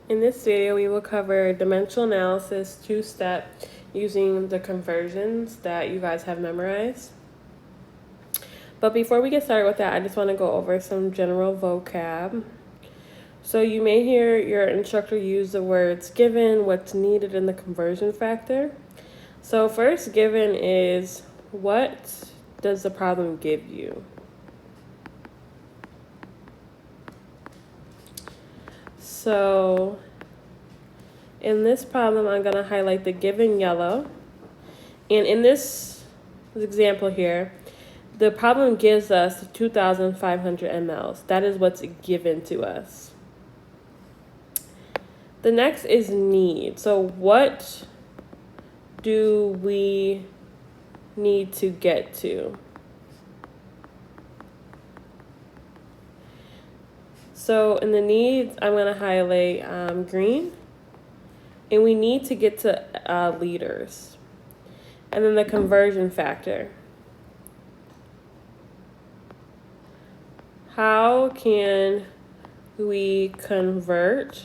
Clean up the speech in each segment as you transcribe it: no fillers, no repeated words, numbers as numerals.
In this video, we will cover dimensional analysis two-step using the conversions that you guys have memorized. But before we get started with that, I just want to go over some general vocab. So you may hear your instructor use the words given, what's needed, and the conversion factor. So first, given is what does the problem give you? So in this problem, I'm going to highlight the given yellow. And in this example here, the problem gives us 2,500 mLs. That is what's given to us. The next is need. So what do we need to get to? So in the needs, I'm going to highlight green. And we need to get to liters. And then the conversion factor. How can we convert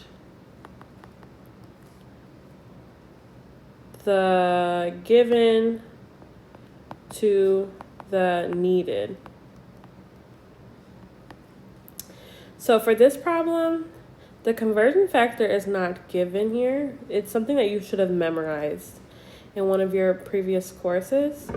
the given to the needed? So for this problem, the conversion factor is not given here. It's something that you should have memorized in one of your previous courses.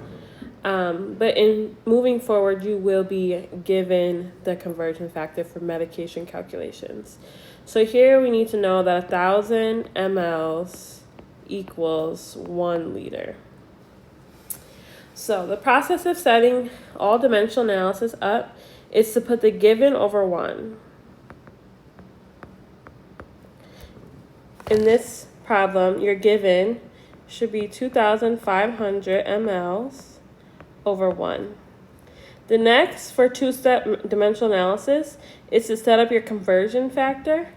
But in moving forward, you will be given the conversion factor for medication calculations. So here we need to know that 1,000 mLs equals 1 liter. So the process of setting all dimensional analysis up is to put the given over 1. In this problem, your given should be 2,500 mLs over 1. The next for two-step dimensional analysis is to set up your conversion factor.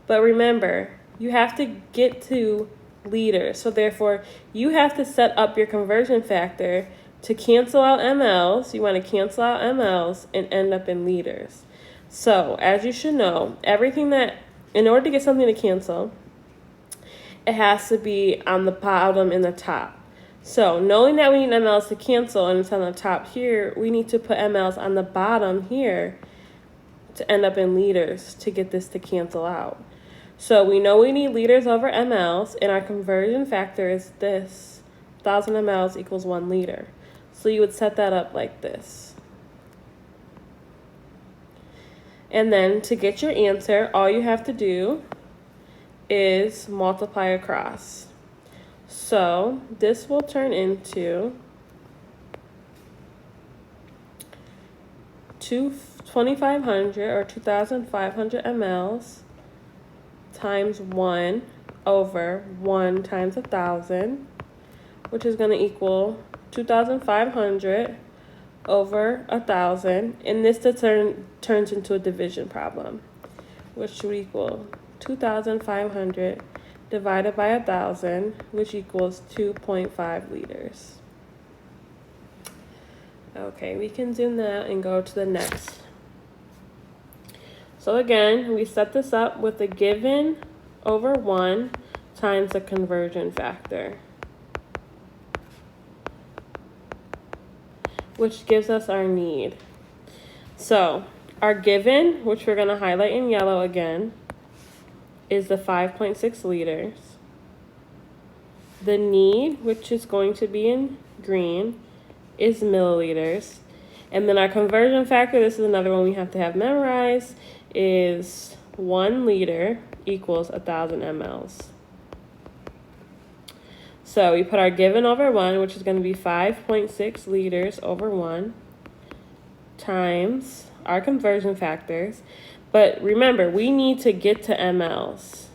But remember, you have to get to liters. So therefore, you have to set up your conversion factor to cancel out mLs. You want to cancel out mLs and end up in liters. So as you should know, everything that, in order to get something to cancel, it has to be on the bottom and the top. So knowing that we need mLs to cancel and it's on the top here, we need to put mLs on the bottom here to end up in liters to get this to cancel out. So we know we need liters over mLs, and our conversion factor is this. 1,000 mLs equals 1 liter. So you would set that up like this. And then to get your answer, all you have to do is multiply across. So this will turn into 2,500 or 2,500 mLs times 1 over 1 times 1,000, which is going to equal 2,500 over 1,000. And this turns into a division problem, which would equal 2,500 divided by 1,000, which equals 2.5 liters. Okay, we can zoom that and go to the next. So again, we set this up with the given over 1 times the conversion factor, which gives us our need. So our given, which we're going to highlight in yellow again, is the 5.6 liters. The need, which is going to be in green, is milliliters. And then our conversion factor, this is another one we have to have memorized, is 1 liter equals 1,000 mLs. So we put our given over 1, which is going to be 5.6 liters over 1, times our conversion factors. But remember, we need to get to mLs.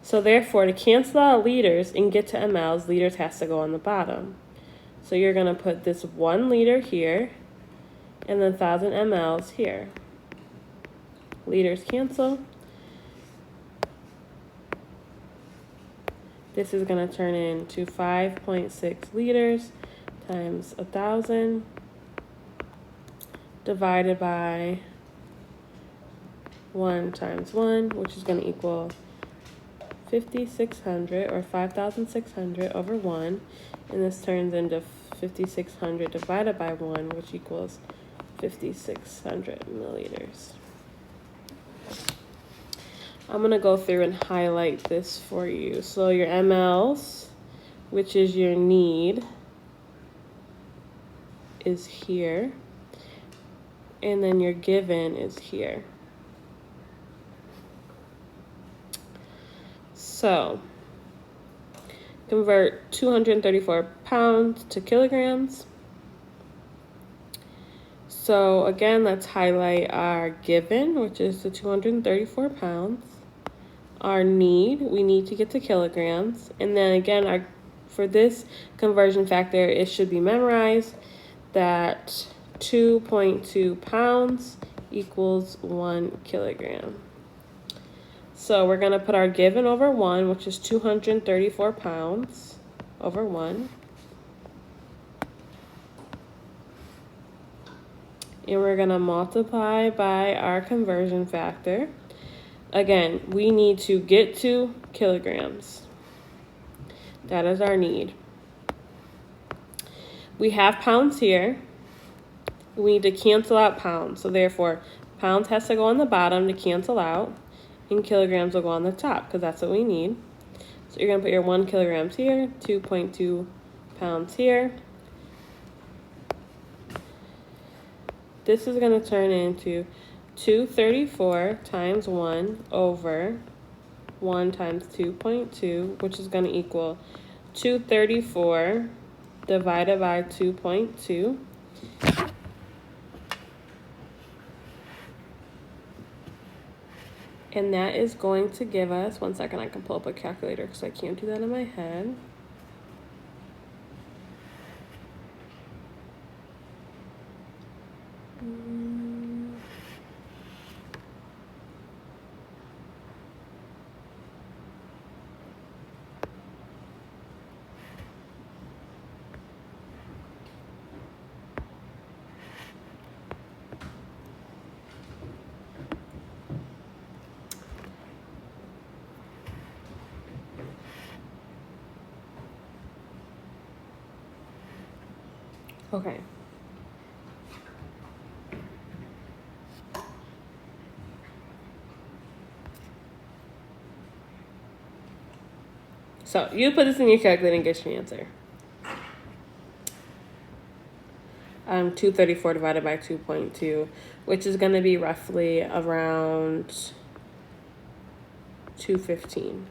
So therefore, to cancel out liters and get to mLs, liters has to go on the bottom. So you're going to put this 1 liter here, and then 1,000 mLs here. Liters cancel. This is going to turn into 5.6 liters times 1,000 divided by 1 times 1, which is going to equal 5,600 or 5,600 over 1, and this turns into 5,600 divided by 1, which equals 5,600 milliliters. I'm going to go through and highlight this for you. So your mLs, which is your need, is here, and then your given is here. So convert 234 pounds to kilograms. So again, let's highlight our given, which is the 234 pounds. Our need, we need to get to kilograms. And then again, for this conversion factor, it should be memorized that 2.2 pounds equals 1 kilogram. So we're going to put our given over 1, which is 234 pounds over 1. And we're going to multiply by our conversion factor. Again, we need to get to kilograms. That is our need. We have pounds here. We need to cancel out pounds. So therefore, pounds has to go on the bottom to cancel out, and kilograms will go on the top because that's what we need. So you're going to put your 1 kilograms here, 2.2 pounds here. This is going to turn into 234 times 1 over 1 times 2.2, which is going to equal 234 divided by 2.2. And that is going to give us, one second, I can pull up a calculator because I can't do that in my head. Okay. So you put this in your calculator and get your answer. 234 divided by 2.2, which is going to be roughly around 215.